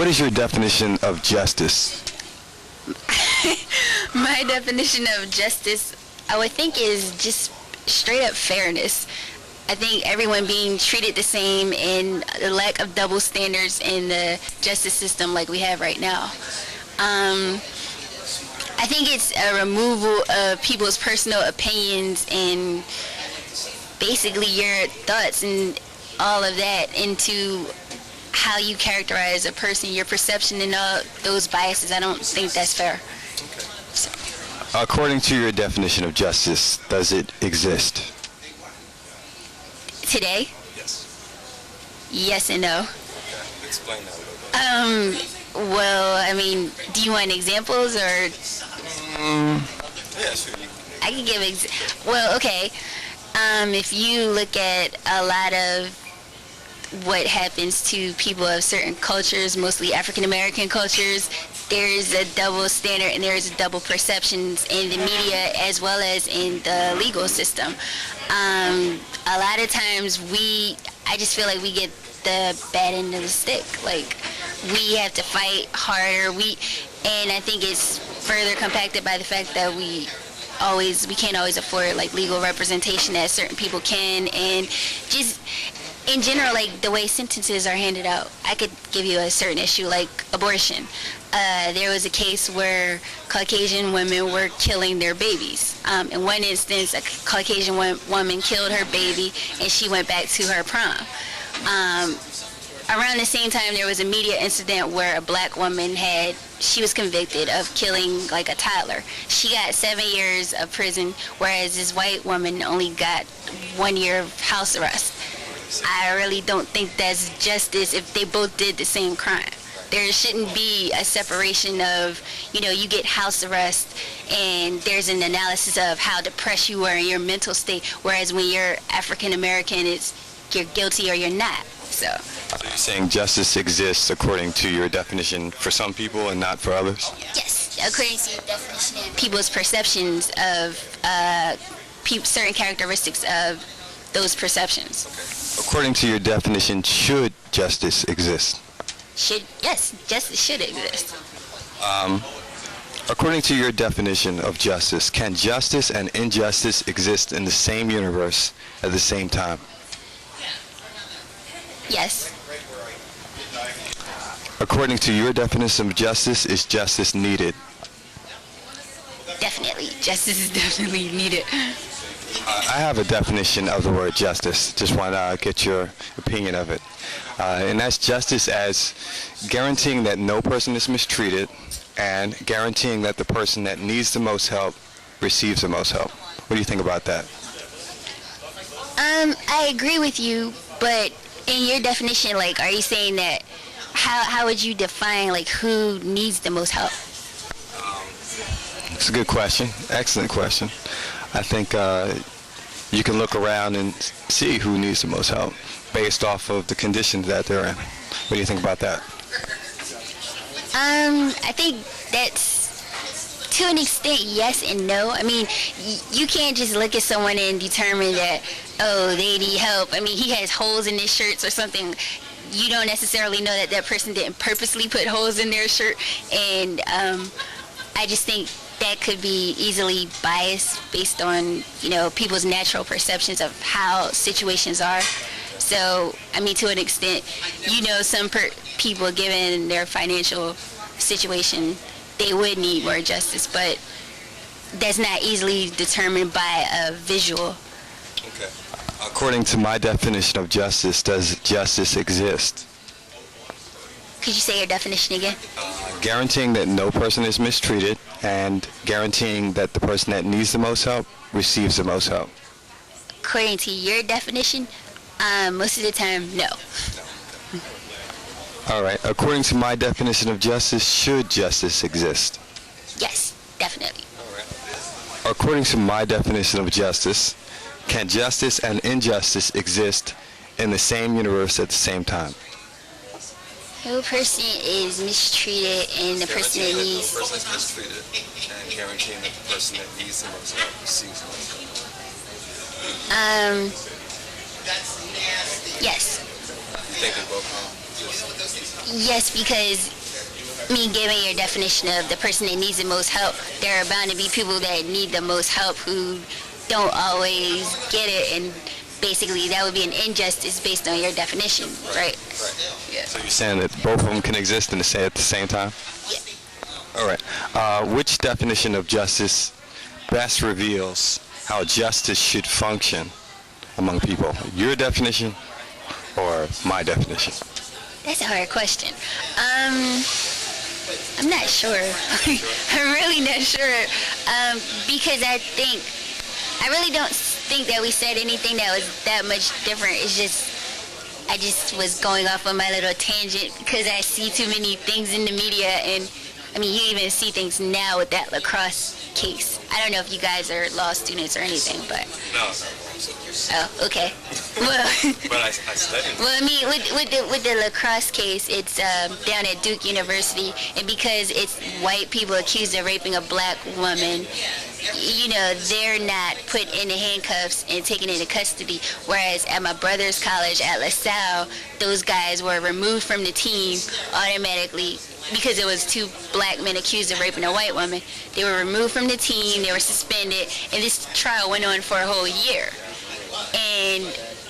What is your definition of justice? My definition of justice, I would think, is just straight up fairness. I think everyone being treated the same and the lack of double standards in the justice system like we have right now. I think it's a removal of people's personal opinions and basically your thoughts and all of that into how you characterize a person, your perception and all those biases. I don't think that's fair. So. According to your definition of justice, does it exist? Today? Yes. Yes and no. Okay. Explain that a little bit. Well, I mean, do you want examples or? Yeah, sure. I can give well, okay. If you look at a lot of what happens to people of certain cultures, mostly African American cultures, there's a double standard and there's double perceptions in the media as well as in the legal system. A lot of times I just feel like we get the bad end of the stick. Like, we have to fight harder. And I think it's further compacted by the fact that we can't always afford like legal representation as certain people can, and just in general, like the way sentences are handed out. I could give you a certain issue like abortion. There was a case where Caucasian women were killing their babies. In one instance, a Caucasian woman killed her baby and she went back to her prom. Around the same time, there was a media incident where a black woman she was convicted of killing like a toddler. She got 7 years of prison, whereas this white woman only got 1 year of house arrest. I really don't think that's justice if they both did the same crime. There shouldn't be a separation of, you get house arrest and there's an analysis of how depressed you are in your mental state, whereas when you're African American, you're guilty or you're not. So you're saying justice exists according to your definition for some people and not for others? Yes, according to your definition and people's perceptions of certain characteristics of those perceptions. Okay. According to your definition, should justice exist? Yes, justice should exist. According to your definition of justice, can justice and injustice exist in the same universe at the same time? Yes. According to your definition of justice, is justice needed? Definitely. Justice is definitely needed. I have a definition of the word justice. Just want to get your opinion of it. And that's justice as guaranteeing that no person is mistreated and guaranteeing that the person that needs the most help receives the most help. What do you think about that? I agree with you, but in your definition, like, are you saying that, how would you define, like, who needs the most help? It's a good question. Excellent question. I think you can look around and see who needs the most help based off of the conditions that they're in. What do you think about that? I think that's, to an extent, yes and no. I mean, you can't just look at someone and determine that, oh, they need help. I mean, he has holes in his shirts or something. You don't necessarily know that that person didn't purposely put holes in their shirt. And I just think that could be easily biased based on, people's natural perceptions of how situations are. So, I mean, to an extent, some people, given their financial situation, they would need more justice, but that's not easily determined by a visual. Okay. According to my definition of justice, does justice exist? Could you say your definition again? Guaranteeing that no person is mistreated and guaranteeing that the person that needs the most help receives the most help. According to your definition, most of the time, no. All right. According to my definition of justice, should justice exist? Yes, definitely. According to my definition of justice, can justice and injustice exist in the same universe at the same time? No person is mistreated and the person that needs... No person is mistreated and guaranteeing that the person that needs the most help receives the most help. Yes. You think they're both wrong? Yes, because, I mean, given your definition of the person that needs the most help, there are bound to be people that need the most help who don't always get it, and basically that would be an injustice based on your definition, right? Yeah. So you're saying that both of them can exist and say at the same time? Yeah. All right. Which definition of justice best reveals how justice should function among people? Your definition or my definition? That's a hard question. I'm not sure. I'm really not sure. Because I really don't think that we said anything that was that much different. It's just, I just was going off on my little tangent because I see too many things in the media, and I mean, you even see things now with that lacrosse case. I don't know if you guys are law students or anything, but... No. Oh, okay. Well, but I studied. Well, I mean, with the lacrosse case, it's down at Duke University, and because it's white people accused of raping a black woman, you know, they're not put in the handcuffs and taken into custody. Whereas at my brother's college at LaSalle, those guys were removed from the team automatically because it was two black men accused of raping a white woman. They were removed from the team, they were suspended, and this trial went on for a whole year. And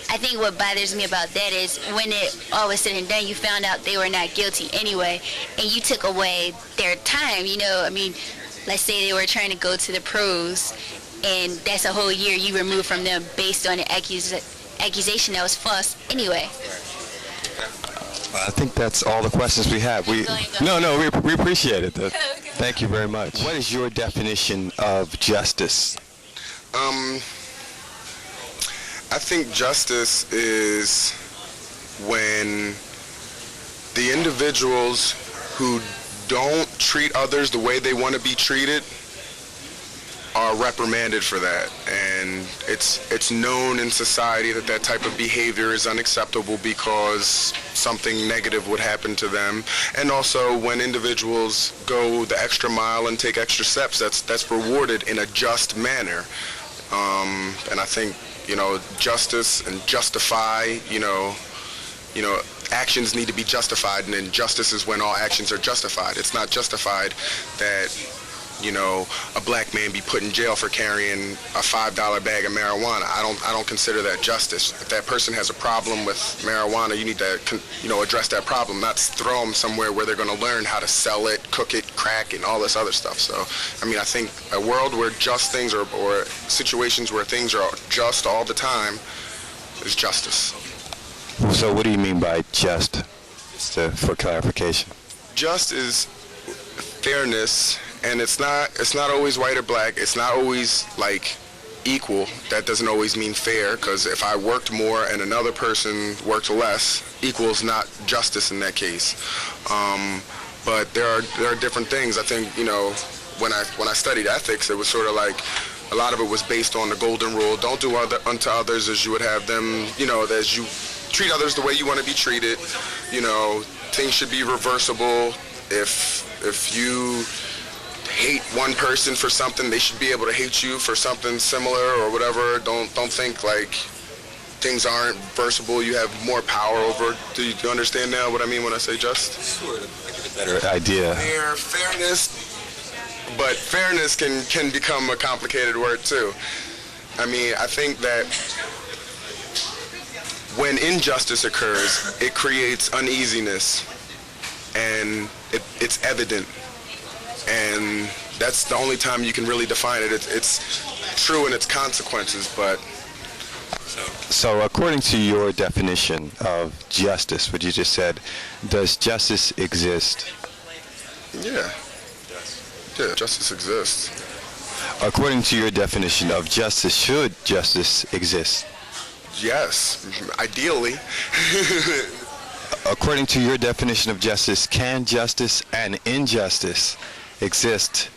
I think what bothers me about that is when it all was said and done, you found out they were not guilty anyway, and you took away their time. You know, I mean, let's say they were trying to go to the pros, and that's a whole year you removed from them based on an accusation that was false anyway. I think that's all the questions we have. We appreciate it. Thank you very much. What is your definition of justice? I think justice is when the individuals who don't treat others the way they want to be treated are reprimanded for that, and it's known in society that that type of behavior is unacceptable because something negative would happen to them. And also when individuals go the extra mile and take extra steps, that's rewarded in a just manner. And I think, you know, justice and justify, you know, actions need to be justified, and then justice is when all actions are justified. It's not justified that, you know, a black man be put in jail for carrying a $5 bag of marijuana. I don't consider that justice. If that person has a problem with marijuana, you need to, you know, address that problem, not throw them somewhere where they're going to learn how to sell it, cook it, crack, and all this other stuff. So, I mean, I think a world where just things or situations where things are just all the time is justice. So what do you mean by just for clarification? Just is fairness. And it's not always white or black. It's not always like equal. That doesn't always mean fair, because if I worked more and another person worked less, equals not justice in that case. But there are different things. I think, you know, when I studied ethics, it was sort of like a lot of it was based on the golden rule. Don't do unto others as you would have them, you know, as you treat others the way you want to be treated. You know, things should be reversible. If you hate one person for something, they should be able to hate you for something similar or whatever. Don't think like things aren't reversible. You have more power over. Do you understand now what I mean when I say just? Sure, to get a better idea. Fairness, but fairness can become a complicated word too. I mean, I think that when injustice occurs, it creates uneasiness, and it's evident. And that's the only time you can really define it. It's true in its consequences, but... So according to your definition of justice, what you just said, does justice exist? Yeah. Yeah, justice exists. According to your definition of justice, should justice exist? Yes, ideally. According to your definition of justice, can justice and injustice exist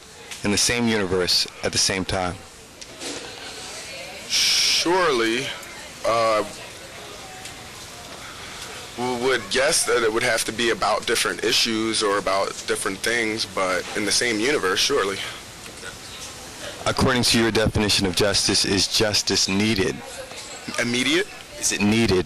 in the same universe at the same time? Surely, we would guess that it would have to be about different issues or about different things, but in the same universe, surely. According to your definition of justice, is justice needed? Immediate? Is it needed?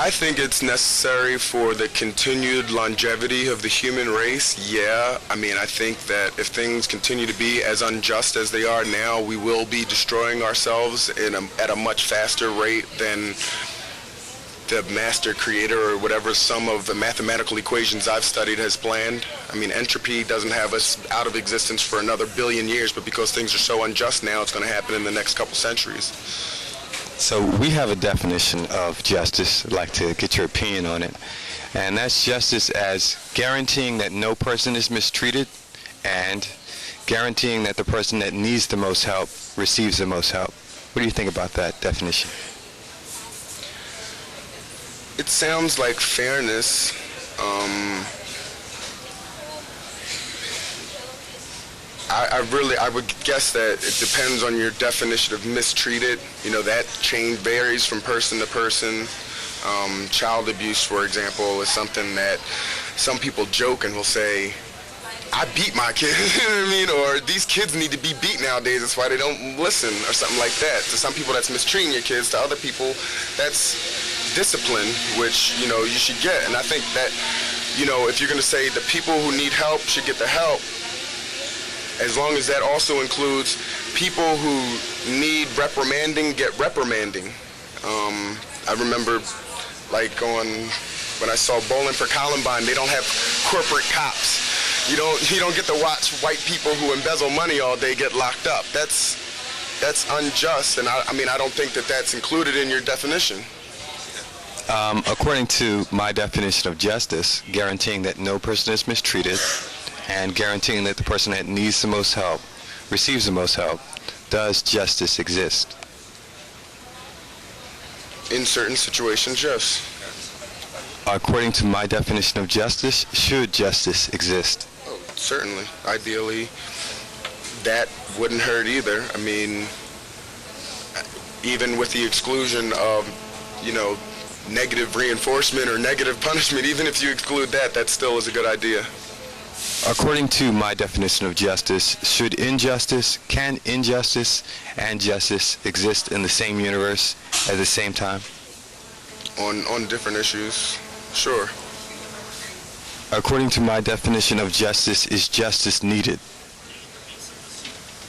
I think it's necessary for the continued longevity of the human race, yeah. I mean, I think that if things continue to be as unjust as they are now, we will be destroying ourselves at a much faster rate than the master creator or whatever sum of the mathematical equations I've studied has planned. I mean, entropy doesn't have us out of existence for another billion years, but because things are so unjust now, it's going to happen in the next couple centuries. So we have a definition of justice. I'd like to get your opinion on it. And that's justice as guaranteeing that no person is mistreated and guaranteeing that the person that needs the most help receives the most help. What do you think about that definition? It sounds like fairness. I would guess that it depends on your definition of mistreated. You know, that change varies from person to person. Child abuse, for example, is something that some people joke and will say, I beat my kid, you know what I mean? Or these kids need to be beat nowadays, that's why they don't listen, or something like that. To some people, that's mistreating your kids. To other people, that's discipline, which, you know, you should get. And I think that, you know, if you're going to say the people who need help should get the help, as long as that also includes people who need reprimanding get reprimanding. I remember, like, when I saw Bowling for Columbine, they don't have corporate cops. You don't get to watch white people who embezzle money all day get locked up. That's unjust, and I mean, I don't think that that's included in your definition. According to my definition of justice, guaranteeing that no person is mistreated and guaranteeing that the person that needs the most help receives the most help, does justice exist? In certain situations, yes. According to my definition of justice, should justice exist? Oh, certainly. Ideally, that wouldn't hurt either. I mean, even with the exclusion of, you know, negative reinforcement or negative punishment, even if you exclude that, that still is a good idea. According to my definition of justice, can injustice and justice exist in the same universe at the same time? On different issues, sure. According to my definition of justice, is justice needed?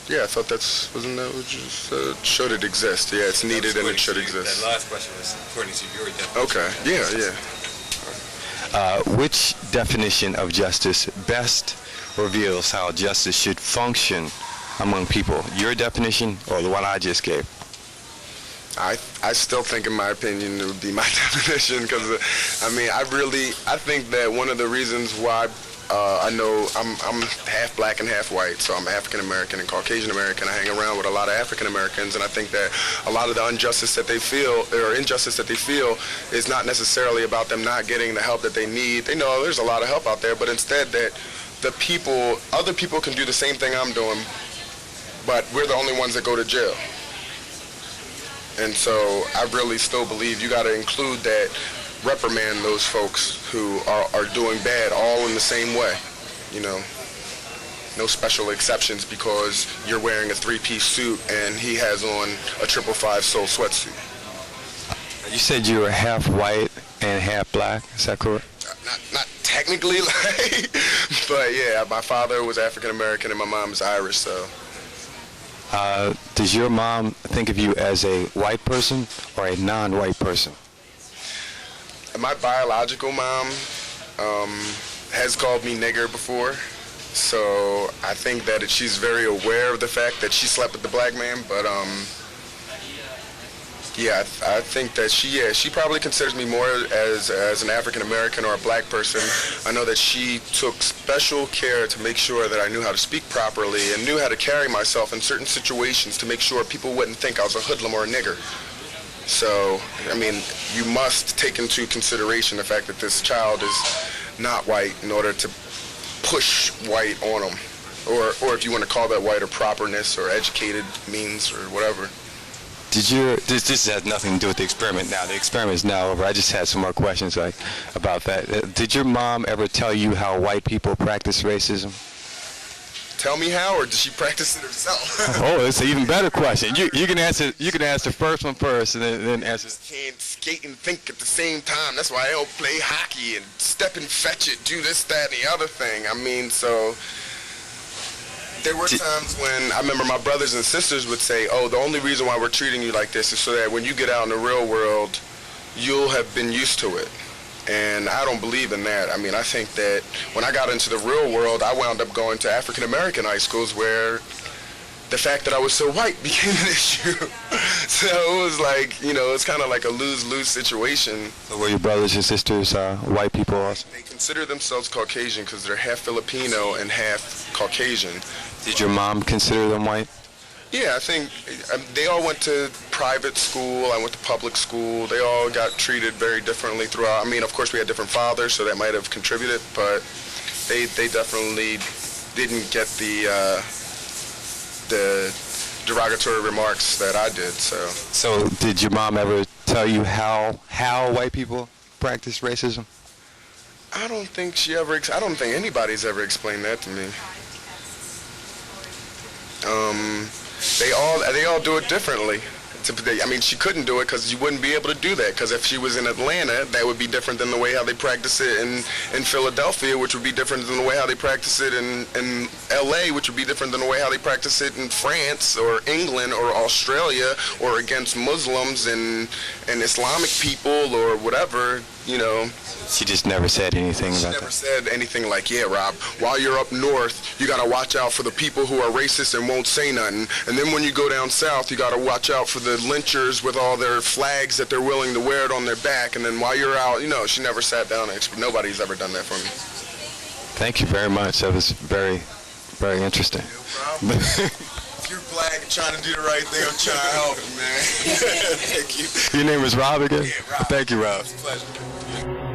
Yeah, I thought wasn't that what you said? Should it exist? Yeah, it's needed and it should exist. That last question was according to your definition. Okay, yeah. Which definition of justice best reveals how justice should function among people? Your definition or the one I just gave? I still think, in my opinion, it would be my definition, because, I mean, I think that one of the reasons why I know I'm half black and half white, so I'm African American and Caucasian American. I hang around with a lot of African Americans, and I think that a lot of the injustice that they feel is not necessarily about them not getting the help that they need. They know there's a lot of help out there, but instead that other people can do the same thing I'm doing, but we're the only ones that go to jail. And so I really still believe you got to include that, reprimand those folks who are doing bad all in the same way, you know. No special exceptions because you're wearing a three-piece suit and he has on a 555 sole sweatsuit. You said you were half white and half black, is that correct? Not technically, but yeah, my father was African American and my mom is Irish, so. Does your mom think of you as a white person or a non-white person? My biological mom has called me nigger before, so I think that she's very aware of the fact that she slept with the black man, but yeah, I think that she probably considers me more as an African American or a black person. I know that she took special care to make sure that I knew how to speak properly and knew how to carry myself in certain situations to make sure people wouldn't think I was a hoodlum or a nigger. So, I mean, you must take into consideration the fact that this child is not white in order to push white on them. Or if you want to call that white or properness or educated means or whatever. This has nothing to do with the experiment now. The experiment is now over. I just had some more questions about that. Did your mom ever tell you how white people practice racism? tell me how, or did she practice it herself? Oh, it's an even better question. You can answer. You can ask the first one first, and then answer. Can't skate and think at the same time. That's why I don't play hockey and step and fetch it, do this, that, and the other thing. I mean, so there were times when I remember my brothers and sisters would say, "Oh, the only reason why we're treating you like this is so that when you get out in the real world, you'll have been used to it." And I don't believe in that. I mean, I think that when I got into the real world, I wound up going to African American high schools where the fact that I was so white became an issue. So it was like, you know, it's kind of like a lose-lose situation. So were your brothers and sisters white people also? They consider themselves Caucasian because they're half Filipino and half Caucasian. Did your mom consider them white? Yeah, I think they all went to private school. I went to public school. They all got treated very differently throughout. I mean, of course, we had different fathers, so that might have contributed, but they definitely didn't get the derogatory remarks that I did. So did your mom ever tell you how white people practice racism? I don't think she ever. I don't think anybody's ever explained that to me. They all do it differently. I mean, she couldn't do it because you wouldn't be able to do that. Because if she was in Atlanta, that would be different than the way how they practice it in Philadelphia, which would be different than the way how they practice it in L.A., which would be different than the way how they practice it in France or England or Australia or against Muslims and Islamic people or whatever, you know. She just never said anything about that. She never said anything like, yeah, Rob, while you're up north, you got to watch out for the people who are racist and won't say nothing. And then when you go down south, you got to watch out for the lynchers with all their flags that they're willing to wear it on their back. And then while you're out, you know, she never sat down. Nobody's ever done that for me. Thank you very much. That was very, very interesting. No problem. If you're black and trying to do the right thing, I'm trying to help you, man. Thank you. Your name is Rob again? Yeah, Rob. Thank you, Rob. It's a pleasure.